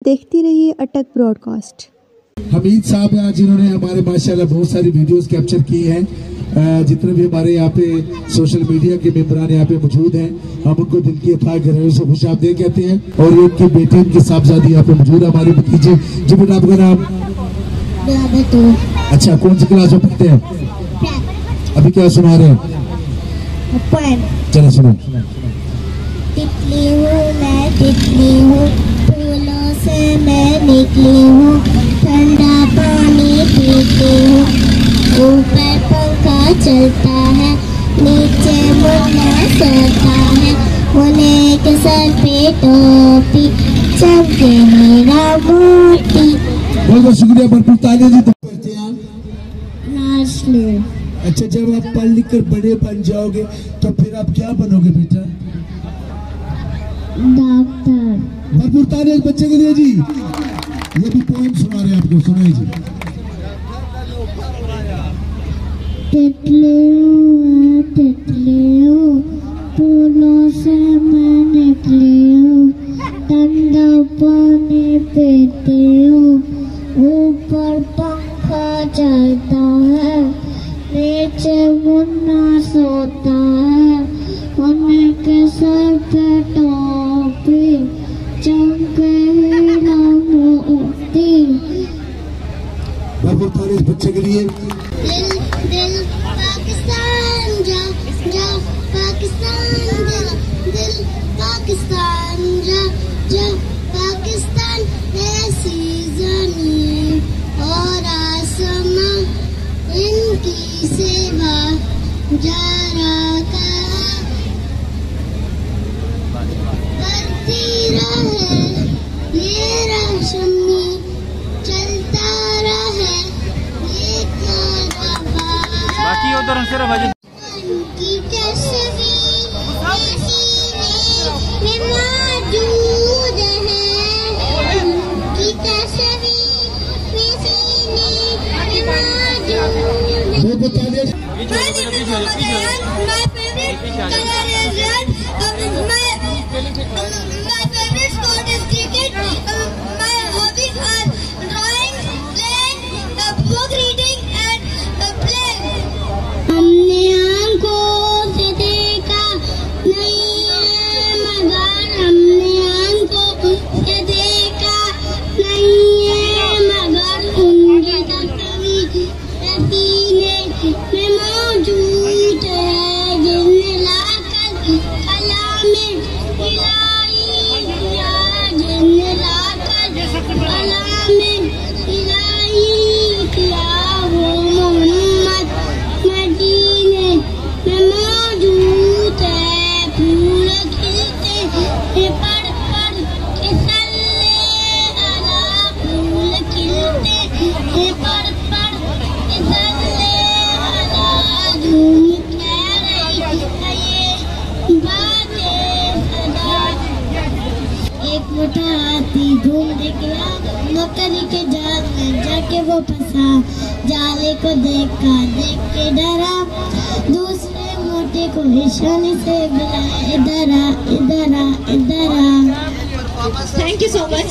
देखते रहिए अटक ब्रॉडकास्ट। हमीद साहब हैं जिन्होंने हमारे माशाल्लाह बहुत सारी वीडियोस कैप्चर की हैं। जितने भी हमारे यहाँ पे सोशल मीडिया के मेंबरान यहाँ पे मौजूद हैं, हम उनको दिल की अथाह गहराइयों से खुशामदीद कहते हैं। और ये उनके बेटे उनके साहबजादी यहाँ पे मौजूद है, हमारे भतीजे। जी बेटा आपका नाम? अच्छा, कौन सी क्लास में पढ़ते हैं? अभी क्या सुना रहे हैं? चलो सुनो। तितली हूँ मैं, तितली हूँ, फूलों से मैं निकली हूँ, ठंडा पानी पीती हूँ, ऊपर पंखा चलता है, नीचे मुन्ना सोता है, मुन्ने के सर पे टोपी, चमके मेरा मोती। बहुत बहुत शुक्रिया, भरपूर तालियां जी। करते हैं आप? अच्छा, जब आप पढ़ लिख कर बड़े बन जाओगे तो फिर आप क्या बनोगे बेटा? डॉक्टर। भरपूर तालियां बच्चे के लिए जी। ये भी पोएम सुना रहे हैं आपको, सुनाइए जी। तितली हूँ, फूलों से मैं निकली हूँ, ठंडा पानी पीती हूँ, ऊपर पंखा चलता है, नीचे मुन्ना सोता है, मुन्ने के सर पे टोपी, चमके हीरा मोती। भरपूर तालियां बच्चे के लिए। दिल दिल पाकिस्तान जा जा, पाकिस्तान दिल दिल पाकिस्तान जा जा, पाकिस्तान ऐसी ज़मीन और आसमां इनकी सेवा जारा का करती रहे, ये रोशनी चलता रहे, ये बाकी उधर सिर्फ की तस्वीर में मौजूद है, की तस्वीर में सीने में मौजूद है। वो बताइए। My favorite color is red. My favorite sport is cricket. My hobbies are drawing, playing, book reading and playing. हमने आँखों से देखा नहीं है मगर, हमने आँखों से देखा नहीं है मगर, उनकी तस्वीर सीने में मौजूद है, जिन्हें लाकर कला में मिलाई किया, जिन्हें लाकर कला में मिलाई किया, वो मोहम्मद मदीने में मौजूद है। फूल खिलते हैं पढ़ पढ़ के सल्ले अला, फूल खिलते हैं पढ़ पढ़ के सल्ले अला, झूम कह रही है ये बातें सदा। एक मोटा हाथी घूम निकला बकरी के जाल में, जाके वो फंसा, जाले को देखा, देख के डरा, दूसरे मोटे को इशारे से बुलाया, इधर आ इधर आ इधर आ। Thank you so much.